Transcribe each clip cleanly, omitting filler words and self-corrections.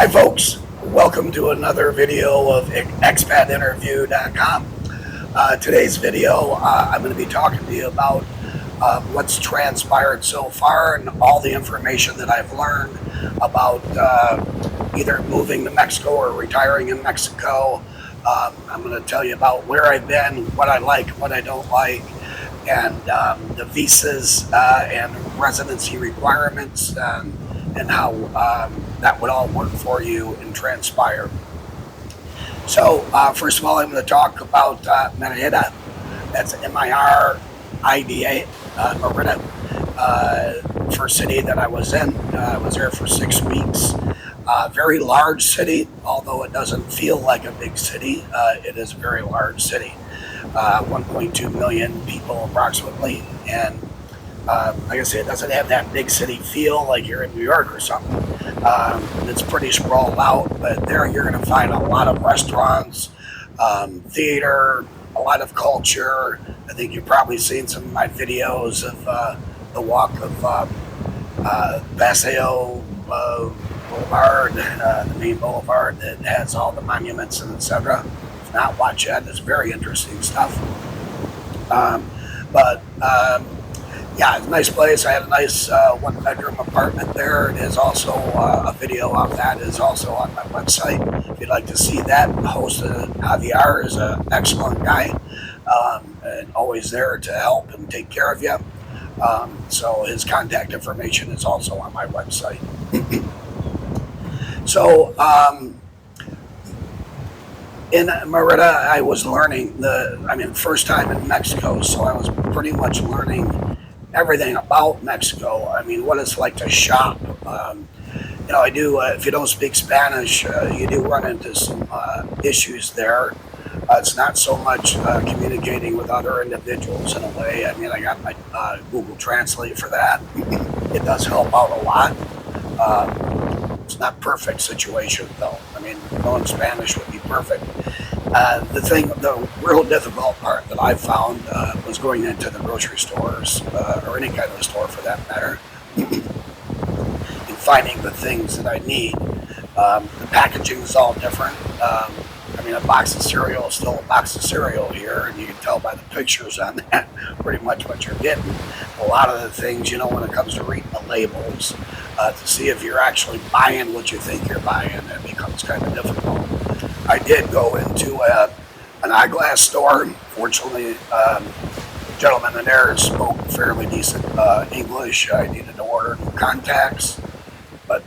Hi folks, welcome to another video of expatinterview.com. Today's video, I'm going to be talking to you about what's transpired so far and all the information that I've learned about either moving to Mexico or retiring in Mexico. I'm going to tell you about where I've been, what I like, what I don't like, and the visas and residency requirements and how that would all work for you and transpire. So first of all, I'm going to talk about Merida. That's M-I-R-I-D-A, Merida. First city that I was in. I was there for 6 weeks. Very large city, although it doesn't feel like a big city. It is a very large city. 1.2 million people approximately. And like I said, it doesn't have that big city feel like you're in New York or something. It's pretty sprawled out, but there you're going to find a lot of restaurants, theater, a lot of culture. I think you've probably seen some of my videos of the walk of Paseo Boulevard, the main boulevard that has all the monuments and etc. If not, watch that. It's very interesting stuff. Yeah, it's a nice place. I had a nice one-bedroom apartment there. It is also a video of that is also on my website. If you'd like to see that, host Javier is an excellent guy and always there to help and take care of you. So his contact information is also on my website. So in Merida, I was learning first time in Mexico, so I was pretty much learning everything about Mexico. I mean, what it's like to shop. I do, if you don't speak Spanish, you do run into some issues there. It's not so much communicating with other individuals in a way. I mean, I got my Google Translate for that. It does help out a lot. It's not a perfect situation, though. I mean, knowing Spanish would be perfect. The real difficult part that I found was going into the grocery stores, or any kind of store for that matter, and finding the things that I need. The packaging is all different. A box of cereal is still a box of cereal here, and you can tell by the pictures on that pretty much what you're getting. A lot of the things, when it comes to reading the labels, to see if you're actually buying what you think you're buying, it becomes kind of difficult. I did go into an eyeglass store. Fortunately, the gentleman in there spoke fairly decent English. I needed to order new contacts. But,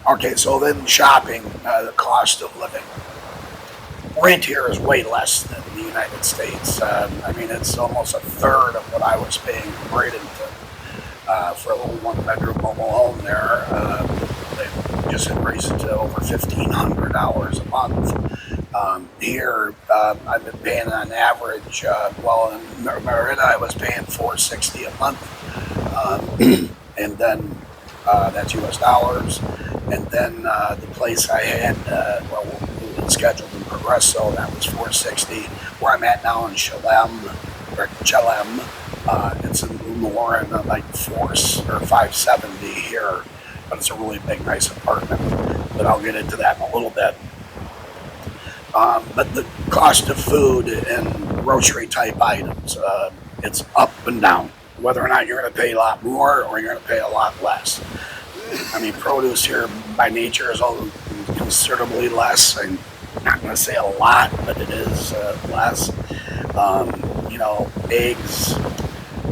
okay, so then shopping, the cost of living. Rent here is way less than the United States. It's almost a third of what I was paying in Bradenton for a little one-bedroom mobile home there. They just raised it to over $1,500 a month. Here, I've been paying on average, in Merida, I was paying $460 a month. And then that's US dollars. And then the place I had, scheduled in Progreso, that was $460. Where I'm at now in Chelem, it's a little more in like $570 here, but it's a really big, nice apartment. But I'll get into that in a little bit. But the cost of food and grocery type items, it's up and down. Whether or not you're going to pay a lot more or you're going to pay a lot less. Produce here by nature is considerably less. I'm not going to say a lot, but it is less. Eggs.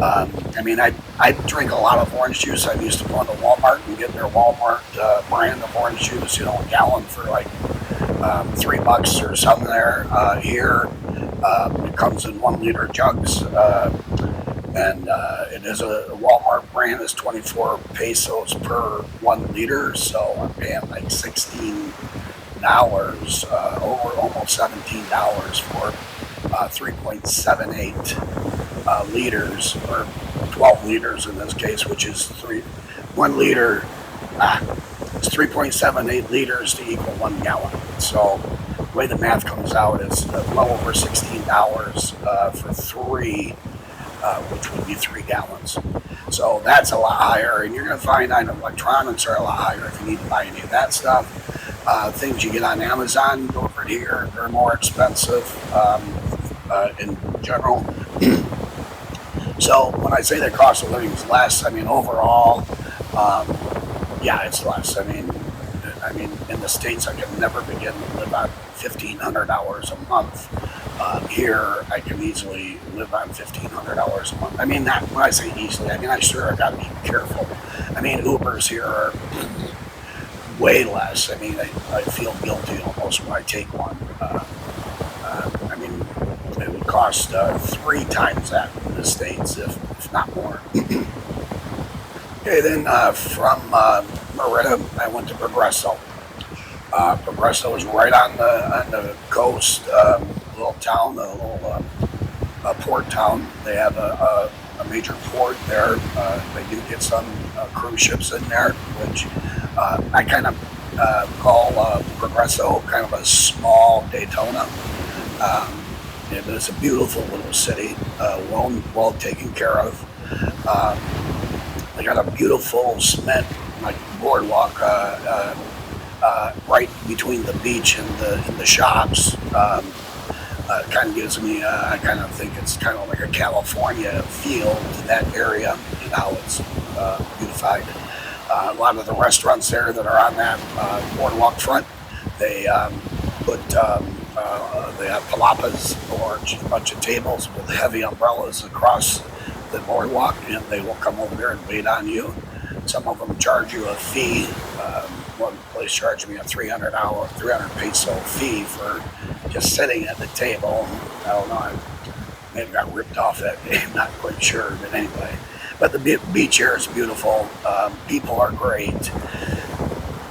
I drink a lot of orange juice. I used to go into Walmart and get their Walmart brand of orange juice, a gallon for like $3 or something there. Here, it comes in 1 liter jugs. And it is a Walmart brand. It's 24 pesos per 1 liter, so I'm paying like $16, over almost $17 for 3.78 liters, or 12 liters in this case, which is 1 liter. It's 3.78 liters to equal 1 gallon. So the way the math comes out is well over $16 for 3, which would be 3 gallons. So that's a lot higher, and you're going to find electronics are a lot higher if you need to buy any of that stuff. Things you get on Amazon over here are more expensive in general. So when I say the cost of living is less, I mean overall, um, yeah, it's less. I mean, in the states, I can never begin to live on $1,500 a month. Here, I can easily live on $1,500 a month. I mean, not when I say easily. I mean, I sure I got to be careful. I mean, Ubers here are way less. I mean, I feel guilty almost when I take one. I mean, it would cost 3 times that in the states, if not more. Okay, then from Merida, I went to Progreso. Progreso is right on the coast, little town, a little port town. They have a major port there. They do get some cruise ships in there, which I kind of call Progreso kind of a small Daytona. Um, it's a beautiful little city, well taken care of. Um, they got a beautiful cement like boardwalk right between the beach and the shops. Kind of gives me, I kind of think it's kind of like a California feel to that area and how it's beautified. A lot of the restaurants there that are on that boardwalk front, they put they have palapas or a bunch of tables with heavy umbrellas across the boardwalk, and they will come over there and wait on you. Some of them charge you a fee. One place charged me a 300 peso fee for just sitting at the table. I don't know, I maybe got ripped off that day. I'm not quite sure, but anyway. But the beach here is beautiful. People are great.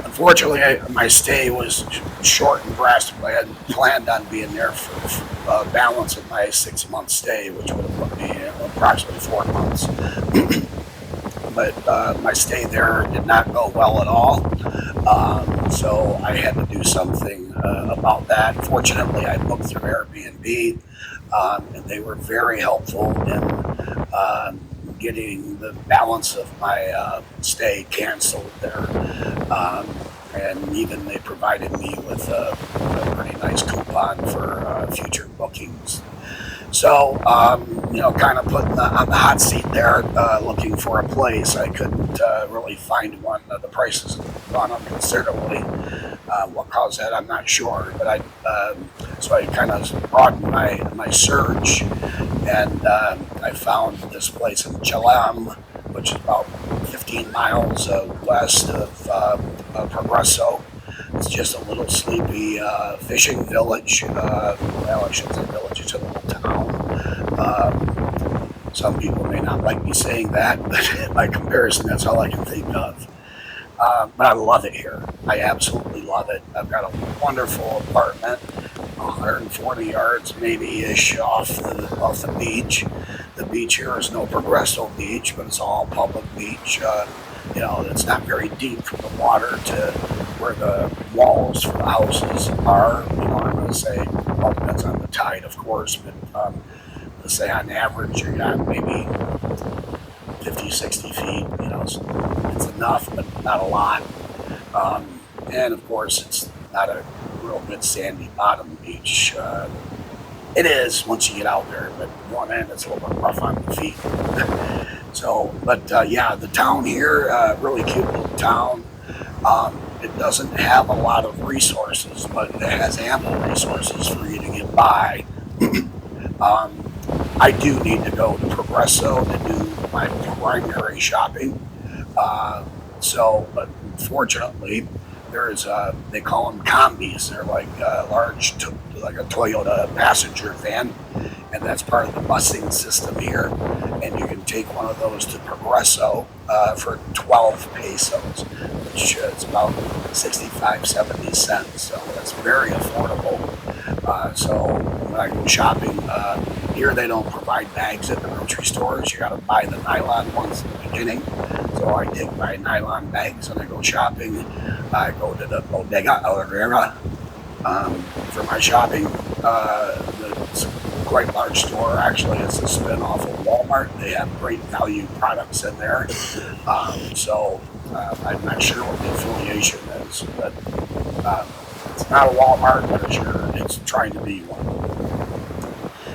Unfortunately, my stay was short and drastic. I had planned on being there for a balance of my 6 month stay, which would have put me approximately 4 months. But my stay there did not go well at all. So I had to do something about that. Fortunately, I booked through Airbnb, and they were very helpful in getting the balance of my stay canceled there. And even they provided me with a pretty nice coupon for future bookings. So, kind of put on the hot seat there, looking for a place. I couldn't really find one. The prices have gone up considerably. What caused that, I'm not sure. But so I kind of broadened my search, and I found this place in Chelem, which is about 15 miles west of Progreso. It's just a little sleepy fishing village. Well, I shouldn't say village, it's a little town. Some people may not like me saying that, but by comparison, that's all I can think of. But I love it here. I absolutely love it. I've got a wonderful apartment, 140 yards maybe-ish off the beach. The beach here is no Progreso beach, but it's all public beach. It's not very deep from the water to where the walls for the houses are. I'm going to say, well, it depends on the tide, of course, but let's say on average, you got maybe 50, 60 feet. It's enough, but not a lot. And of course, it's not a real good sandy bottom beach. It is once you get out there, but one end it's a little bit rough on the feet. So, but yeah, the town here, really cute little town. It doesn't have a lot of resources, but it has ample resources for you to get by. I do need to go to Progreso to do my primary shopping. But fortunately, there's they call them combis. They're like like a Toyota passenger van, and that's part of the busing system here. And you can take one of those to Progreso for 12 pesos, which is about 65, 70 cents. So that's very affordable. So when I go shopping, here they don't provide bags at the grocery stores. You got to buy the nylon ones in the beginning. So I take my nylon bags and I go shopping. I go to the Bodega Aurrera for my shopping. It's a quite large store. Actually, it's a spin-off of Walmart. They have great value products in there. I'm not sure what the affiliation is, but Um, it's not a Walmart, but it's trying to be one.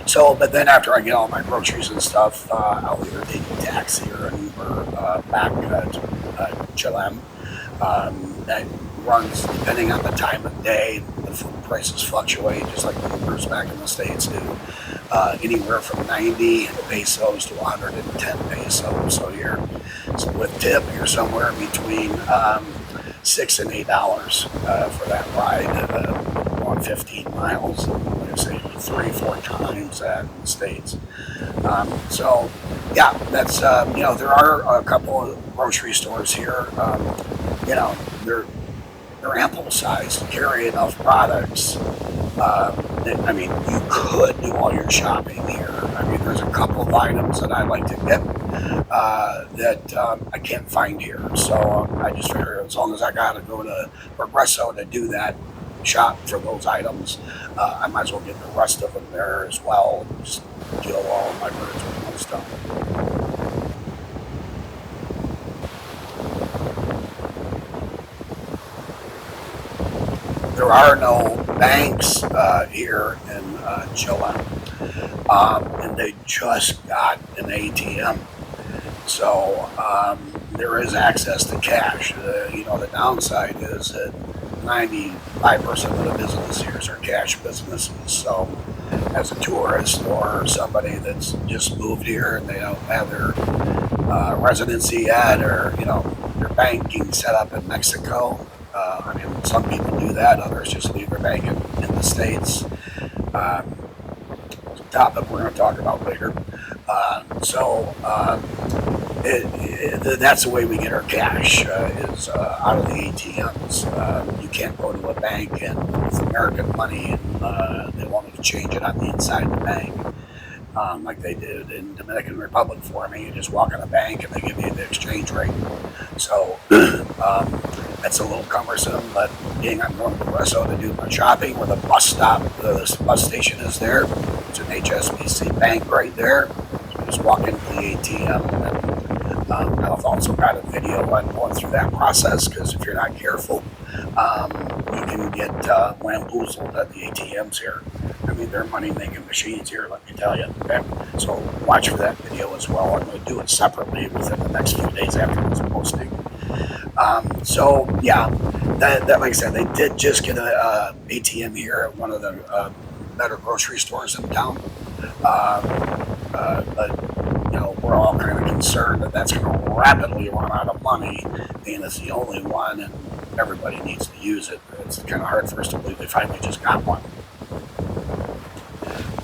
So, but then after I get all my groceries and stuff, I'll either take a taxi or an Uber back to Chelem. That runs depending on the time of day. The food prices fluctuate, just like the Ubers back in the States do. Anywhere from 90 pesos to 110 pesos. So with tip, you're somewhere between $6 and $8 for that ride, on 15 miles. Like I say, 3-4 times that in the States. So yeah, that's there are a couple of grocery stores here. You know, they're ample size to carry enough products. I mean, you could do all your shopping here. I mean, there's a couple of items that I like to get that I can't find here. So I just figure as long as I got to go to Progreso to do that shop for those items, I might as well get the rest of them there as well. Just kill all of my birds with one stone. There are no banks here in Chile, and they just got an ATM. So there is access to cash. The downside is that 95% of the business here are cash businesses. So as a tourist or somebody that's just moved here and they don't have their residency yet, or their banking set up in Mexico. I mean, some people do that. Others just leave their bank in the States. Topic we're going to talk about later. That's the way we get our cash is out of the ATMs. You can't go to a bank and with American money and they want to change it on the inside of the bank. Like they did in Dominican Republic for me. You just walk in the bank and they give you the exchange rate. So that's a little cumbersome, but being I'm going to Progreso to do my shopping where the bus station is there. It's an HSBC bank right there. So just walk into the ATM. And I've also got a video on going through that process because if you're not careful, you can get bamboozled at the ATMs here. I mean, they're money-making machines here, let me tell you. Okay? So watch for that video as well. I'm going to do it separately within the next few days after this posting. That like I said, they did just get an ATM here at one of the better grocery stores in town. But we're all kind of concerned that that's going to rapidly run out of money, being it's the only one and everybody needs to use it. It's kind of hard for us to believe they finally just got one.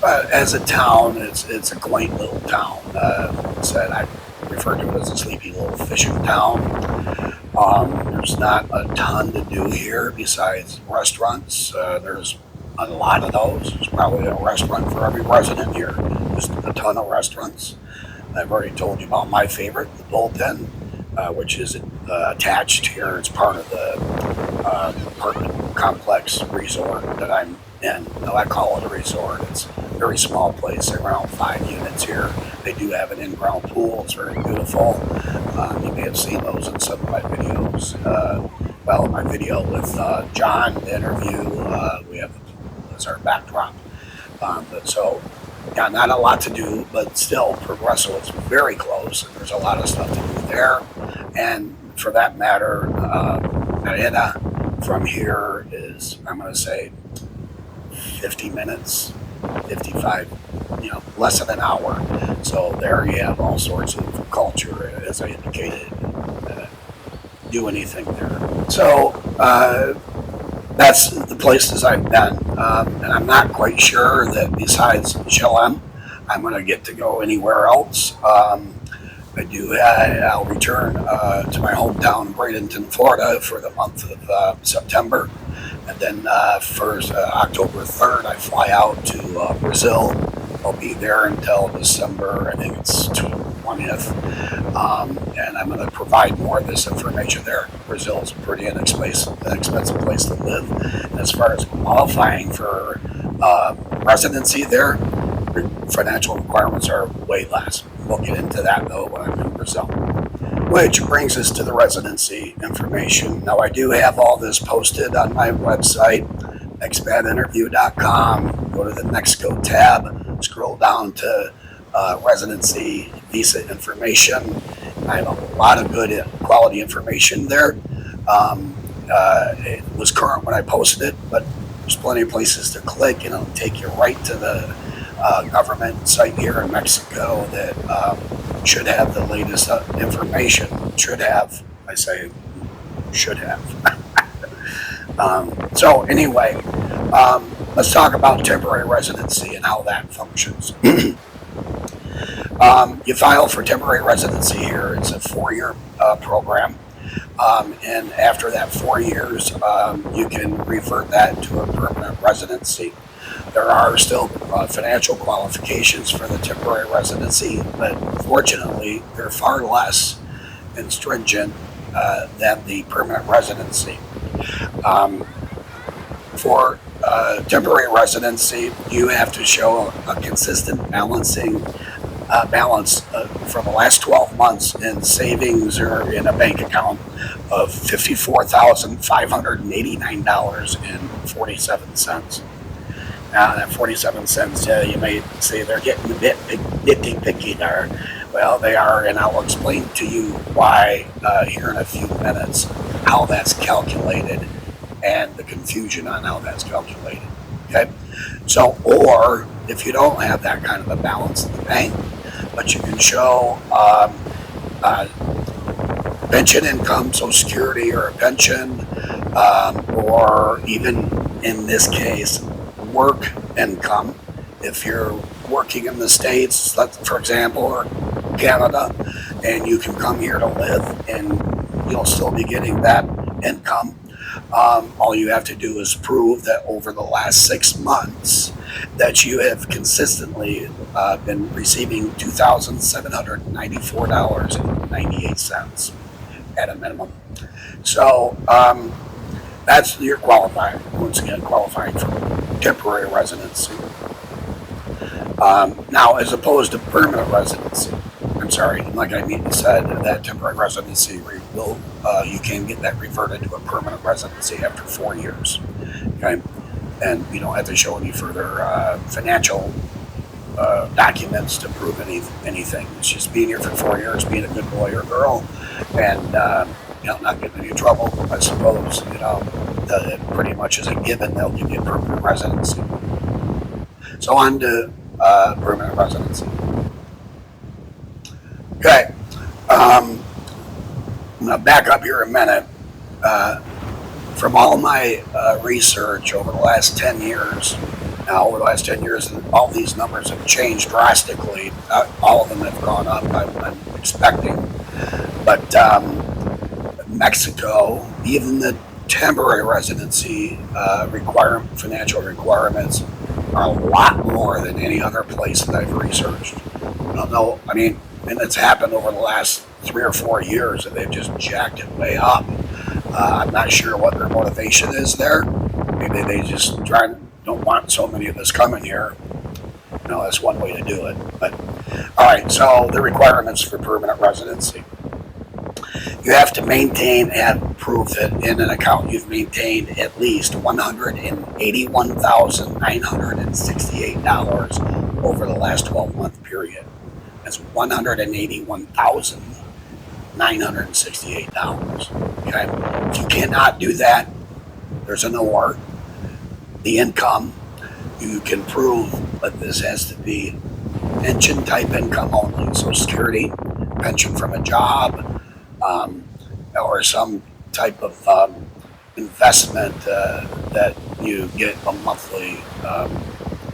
But as a town, it's a quaint little town. I refer to it as a sleepy little fishing town. There's not a ton to do here besides restaurants. There's a lot of those. There's probably a restaurant for every resident here. Just a ton of restaurants. I've already told you about my favorite, the Bullpen, which is attached here. It's part of the apartment complex resort that I'm in. No, I call it a resort. It's a very small place, around 5 units here. They do have an in-ground pool. It's very beautiful. You may have seen those in some of my videos. My video with John, the interview, we have as our backdrop. Not a lot to do, but still, Progreso is very close, and there's a lot of stuff to do there. And for that matter, Merida from here is, I'm going to say, 50 minutes, 55, less than an hour. So there you have all sorts of culture, as I indicated, do anything there. So that's the places I've been. And I'm not quite sure that besides Chelem, I'm going to get to go anywhere else. I'll return to my hometown, Bradenton, Florida, for the month of September. And then for October 3rd, I fly out to Brazil. I'll be there until December, I think it's 20th. And I'm going to provide more of this information there. Brazil is a pretty inexpensive place to live. And as far as qualifying for residency there, financial requirements are way less. We'll get into that, though, when I'm in Brazil. Which brings us to the residency information. Now, I do have all this posted on my website, expatinterview.com. Go to the Mexico tab, scroll down to residency visa information. I have a lot of good quality information there. It was current when I posted it, but there's plenty of places to click, and it'll take you right to the government site here in Mexico that should have the latest information. Should have, I say, should have. So anyway, let's talk about temporary residency and how that functions. You file for temporary residency here. It's a 4-year program. And after that 4 years, you can revert that to a permanent residency. There are still financial qualifications for the temporary residency, but fortunately, they're far less and stringent than the permanent residency. For temporary residency, you have to show a consistent balance for the last 12 months in savings or in a bank account of $54,589.47. Now, that 47 cents, you may say they're getting a bit picky there. Well, they are, and I'll explain to you why here in a few minutes, how that's calculated and the confusion on how that's calculated. Okay? So, or if you don't have that kind of a balance in the bank, but you can show pension income, Social Security or a pension, or even in this case, work income. If you're working in the States, for example, or Canada, and you can come here to live and you'll still be getting that income. All you have to do is prove that over the last 6 months that you have consistently been receiving $2,794.98 at a minimum. So that's your qualifying. Once again, qualifying for temporary residency. Now, as opposed to permanent residency, I'm sorry, like I said, that temporary residency you can get that reverted to a permanent residency after 4 years. Okay, and you don't have to show any further financial documents to prove anything. It's just being here for 4 years, being a good boy or girl, and not getting into trouble. I suppose it pretty much is a given. They'll give you a permanent residency. So on to permanent residency. Okay, I'm going to back up here a minute. From all my research over the last 10 years, all these numbers have changed drastically. All of them have gone up, I'm expecting. But Mexico, even the temporary residency financial requirements are a lot more than any other place that I've researched. And it's happened over the last 3 or 4 years, and they've just jacked it way up. I'm not sure what their motivation is there. Maybe they just don't want so many of us coming here. That's one way to do it. But all right, so the requirements for permanent residency. You have to maintain and prove that in an account you've maintained at least $181,968 over the last 12-month period. That's $181,968. Okay? If you cannot do that, there's an or. The income, you can prove, but this has to be pension type income only. Social Security, pension from a job, or some type of investment that you get a monthly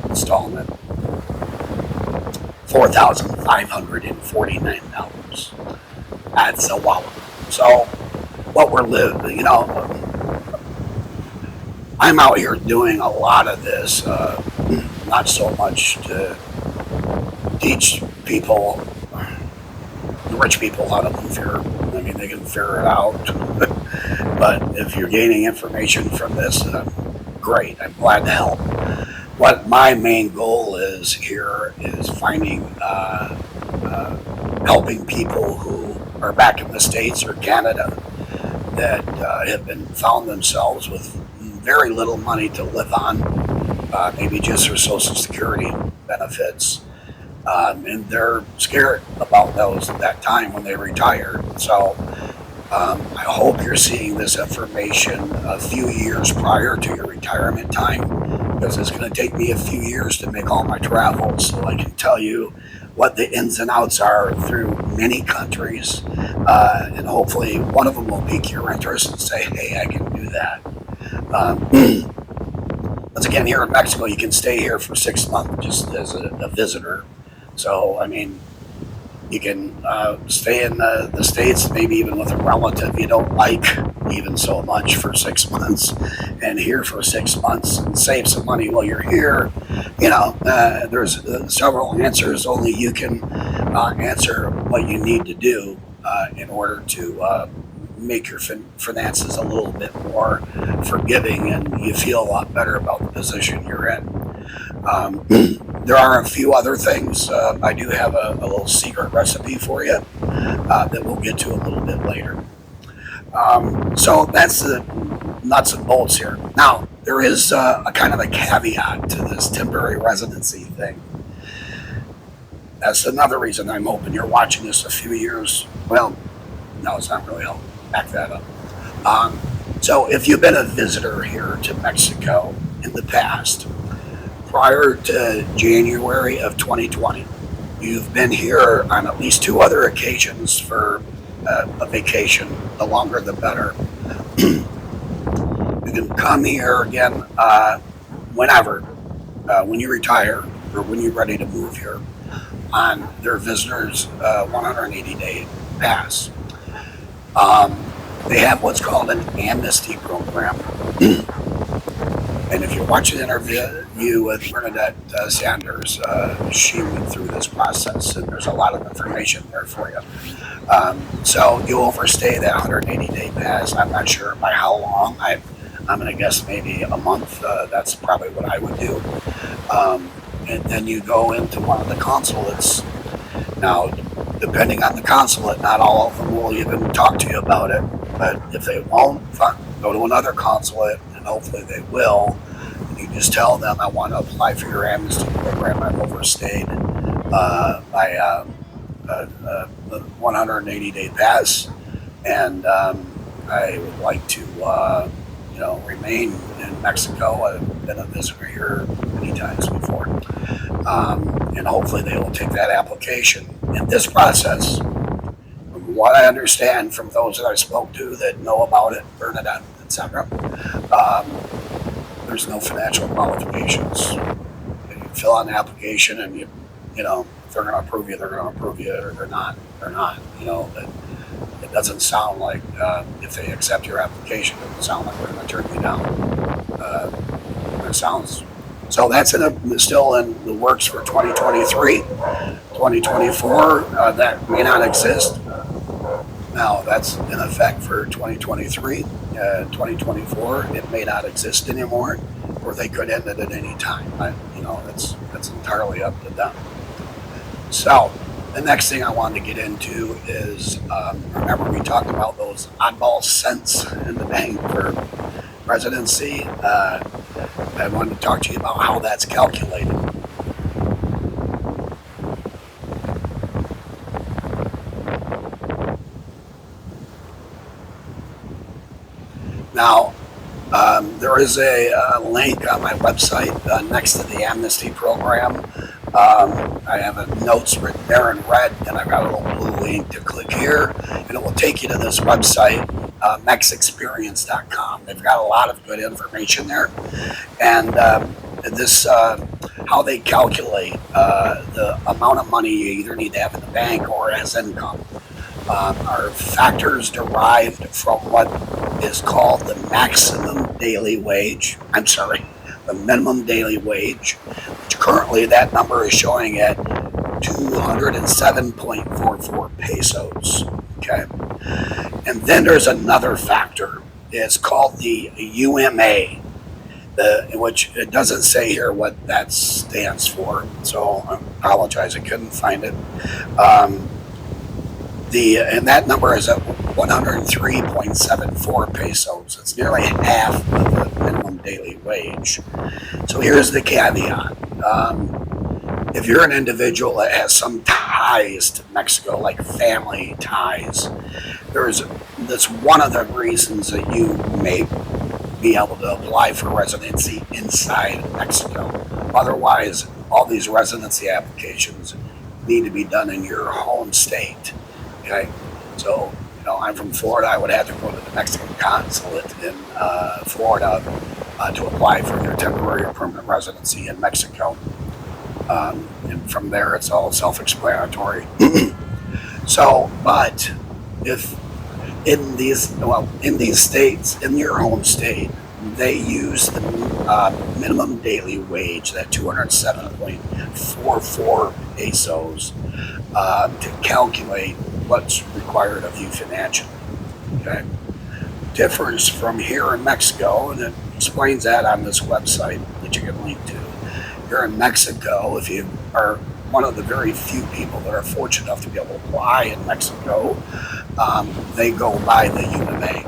installment. $4,549. That's a wallop. So what we're living, I'm out here doing a lot of this, not so much to teach people, rich people, how to move here. They can figure it out. But if you're gaining information from this, great. I'm glad to help. What my main goal is here is finding, helping people who are back in the States or Canada that have been found themselves with very little money to live on, maybe just their Social Security benefits. And they're scared about those at that time when they retire. So I hope you're seeing this information a few years prior to your retirement time, because it's going to take me a few years to make all my travels so I can tell you what the ins and outs are through many countries. And hopefully one of them will pique your interest and say, hey, I can do that. Once again, here in Mexico, you can stay here for 6 months just as a visitor. So, I mean, you can stay in the States, maybe even with a relative you don't like even so much for 6 months, and here for 6 months and save some money while you're here. There's several answers. Only you can answer what you need to do in order to make your finances a little bit more forgiving and you feel a lot better about the position you're in. There are a few other things. I do have a little secret recipe for you that we'll get to a little bit later. So that's the nuts and bolts here. Now, there is a kind of a caveat to this temporary residency thing. That's another reason I'm hoping you're watching this a few years. Well, no, it's not really. I'll back that up. So if you've been a visitor here to Mexico in the past, prior to January of 2020, you've been here on at least 2 other occasions for a vacation. The longer, the better. You can come here again whenever, when you retire or when you're ready to move here, on their visitors 180-day pass. They have what's called an amnesty program. And if you watch an interview with Merida Sanders, she went through this process, and there's a lot of information there for you. So you overstay that 180-day pass. I'm not sure by how long. I'm going to guess maybe a month. That's probably what I would do. And then you go into one of the consulates. Now, depending on the consulate, not all of them will even talk to you about it. But if they won't, fine, go to another consulate, and hopefully they will. And you just tell them, I want to apply for your amnesty program. I've overstayed by a 180-day pass, and I would like to, remain in Mexico. I've been a visitor here many times before, and hopefully they will take that application. In this process, from what I understand from those that I spoke to that know about it, Bernadette, etc., there's no financial qualifications. You fill out an application, and if they're going to approve you, they're going to approve you, or they're not. It doesn't sound like if they accept your application, it doesn't sound like they're going to turn you down. It sounds so. That's still in the works for 2023, 2024. That may not exist. Now that's in effect for 2023, 2024. It may not exist anymore, or they could end it at any time. That's entirely up to them. So the next thing I wanted to get into is, remember we talked about those oddball cents in the bank for residency. I wanted to talk to you about how that's calculated. Now, there is a link on my website next to the amnesty program. I have notes written there in red, and I've got a little blue link to click here, and it will take you to this website, mexexperience.com. They've got a lot of good information there, and this how they calculate the amount of money you either need to have in the bank or as income are factors derived from what is called the maximum daily wage. The minimum daily wage, which currently that number is showing at 207.44 pesos. Okay. And then there's another factor. It's called the UMA, which it doesn't say here what that stands for. So I apologize, I couldn't find it. And that number is at 103.74 pesos. It's nearly half of the minimum daily wage. So here's the caveat. If you're an individual that has some ties to Mexico, like family ties, that's one of the reasons that you may be able to apply for residency inside Mexico. Otherwise, all these residency applications need to be done in your home state. Okay, so I'm from Florida. I would have to go to the Mexican consulate in Florida to apply for their temporary or permanent residency in Mexico. And from there, it's all self-explanatory. So, but if in these states, in your home state, they use the minimum daily wage, that 207.44 pesos, to calculate what's required of you financially. Okay, differs from here in Mexico, and it explains that on this website that you can link to. Here in Mexico, if you are one of the very few people that are fortunate enough to be able to apply in Mexico, they go by the UMA,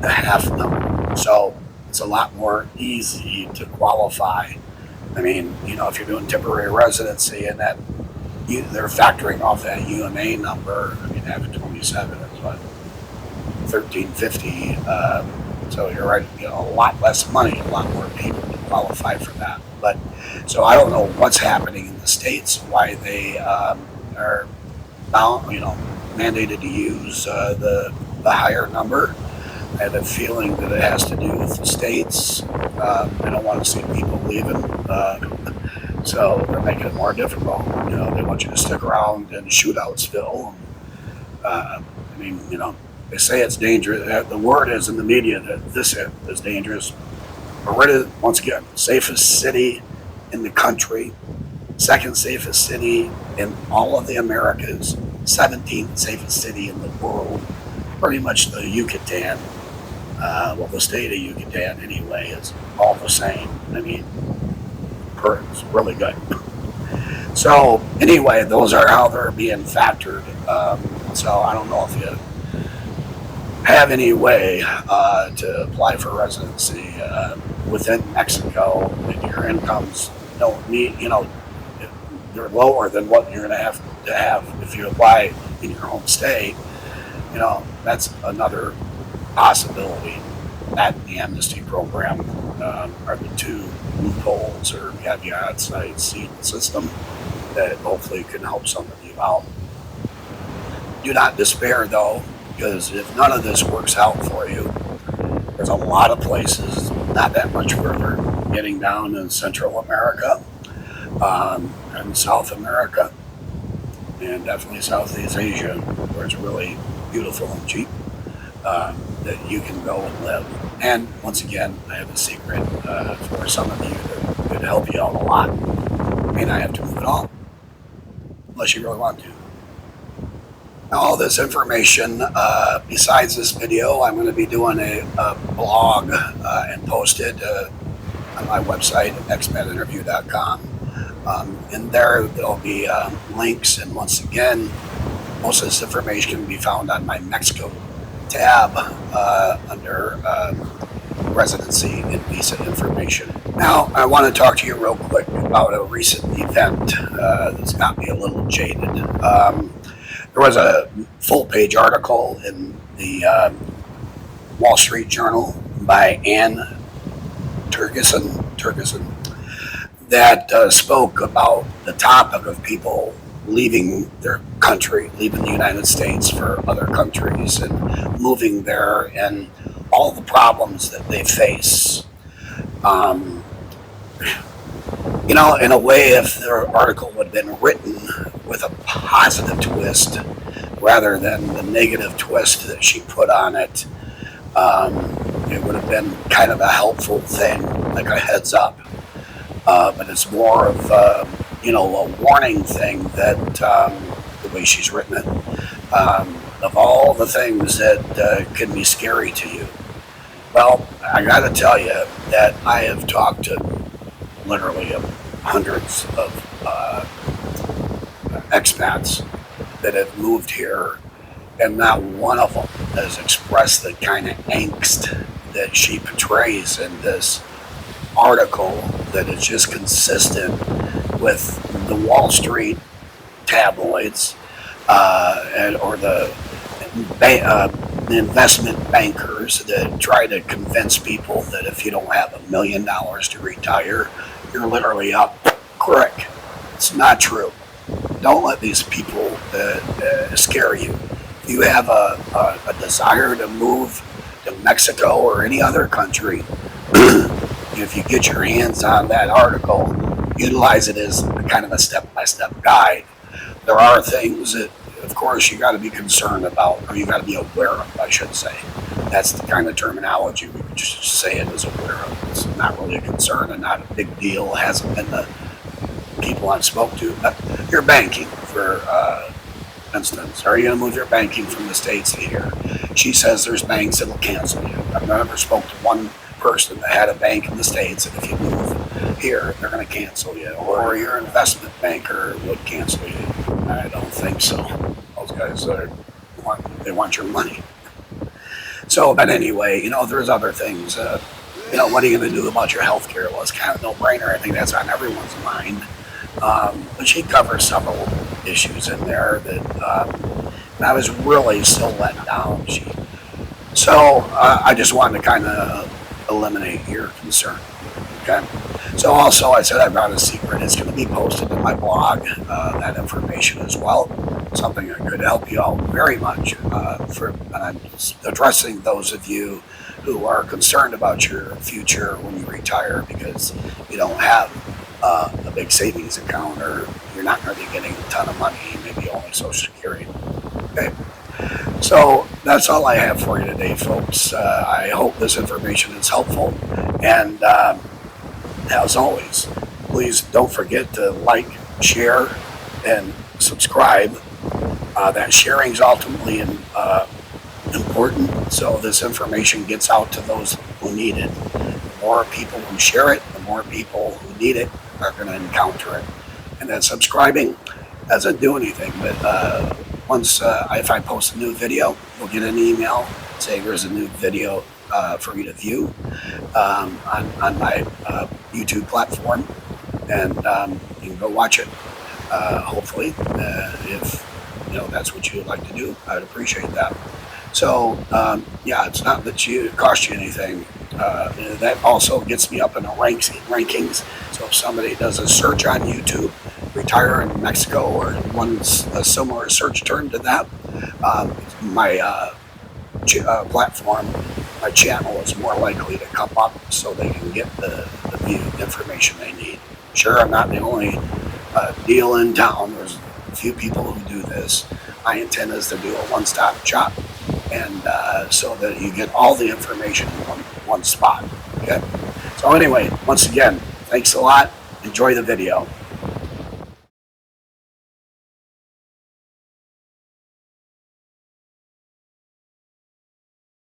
the half number. So it's a lot more easy to qualify. I mean, if you're doing temporary residency and that they're factoring off that UMA number, I mean, having 27 is what, 1350. So you're right, a lot less money, a lot more people to qualify for that. But so I don't know what's happening in the States, why they are bound, mandated to use the higher number. I have a feeling that it has to do with the states. They don't want to see people leaving, so they're making it more difficult. They want you to stick around in Shootoutsville. They say it's dangerous. The word is in the media that this is dangerous. Merida, once again, safest city in the country, second safest city in all of the Americas, 17th safest city in the world. Pretty much the Yucatan, the state of Yucatan anyway, is all the same. I mean, it's really good. So anyway, those are how they're being factored. So I don't know if you have any way to apply for residency within Mexico, and your incomes don't meet, they're lower than what you're going to have if you apply in your home state. That's another possibility. That and the amnesty program are the two loopholes or caveats I see in the system that hopefully can help some of you out. Do not despair, though, because if none of this works out for you, there's a lot of places not that much further, getting down in Central America and South America, and definitely Southeast Asia, where it's really beautiful and cheap, that you can go and live. And once again, I have a secret for some of you that could help you out a lot. You may not have to move at all, unless you really want to. Now, all this information, besides this video, I'm going to be doing a blog and post it on my website at expatinterview.com. In there'll be links, and once again, most of this information can be found on my Mexico tab under residency and visa information. Now, I want to talk to you real quick about a recent event that's got me a little jaded. There was a full-page article in the Wall Street Journal by Ann Turgeson that spoke about the topic of people leaving their country, leaving the United States for other countries and moving there, and all the problems that they face. In a way, if their article would have been written with a positive twist rather than the negative twist that she put on it, it would have been kind of a helpful thing, like a heads up. But it's more of a warning thing that the way she's written it, of all the things that can be scary to you. Well, I got to tell you that I have talked to literally hundreds of expats that have moved here, and not one of them has expressed the kind of angst that she portrays in this article that is just consistent with the Wall Street tabloids or the investment bankers that try to convince people that if you don't have $1 million to retire, you're literally up crick. It's not true. Don't let these people scare you. If you have a desire to move to Mexico or any other country, if you get your hands on that article, utilize it as kind of a step-by-step guide. There are things that, of course, you got to be concerned about, or you got to be aware of, I should say. That's the kind of terminology we would just say it as aware of. It's not really a concern and not a big deal. It hasn't been the people I've spoke to. But you're banking, for instance. Are you going to move your banking from the States to here? She says there's banks that will cancel you. I've never spoke to one person that had a bank in the States, and if you move here, they're going to cancel you. Or your investment banker would cancel you. I don't think so. Those guys they want your money. So, but anyway, there's other things. What are you going to do about your health care? Well, it's kind of no-brainer. I think that's on everyone's mind. But she covers several issues in there that and I was really so let down. So I just wanted to kind of eliminate your concern. Okay. So also, I said I've got a secret. It's going to be posted in my blog, that information as well. Something that could help you out very much. And I'm addressing those of you who are concerned about your future when you retire because you don't have a big savings account, or you're not going to be getting a ton of money, maybe only Social Security. Okay. So that's all I have for you today, folks. I hope this information is helpful. And as always, please don't forget to like, share, and subscribe. That sharing is ultimately important, so this information gets out to those who need it. The more people who share it, the more people who need it are going to encounter it. And then subscribing doesn't do anything, but once if I post a new video, you'll get an email saying there's a new video for you to view on my YouTube platform, and you can go watch it. Hopefully, if that's what you would like to do, I'd appreciate that. So it's not that it costs you anything. That also gets me up in the rankings. So if somebody does a search on YouTube, retire in Mexico, or a similar search term to that, my platform, my channel is more likely to come up so they can get the information they need. Sure, I'm not the only deal in town. There's a few people who do this. My intent is to do a one-stop shop, and so that you get all the information in one spot. Okay. So anyway, once again, thanks a lot. Enjoy the video.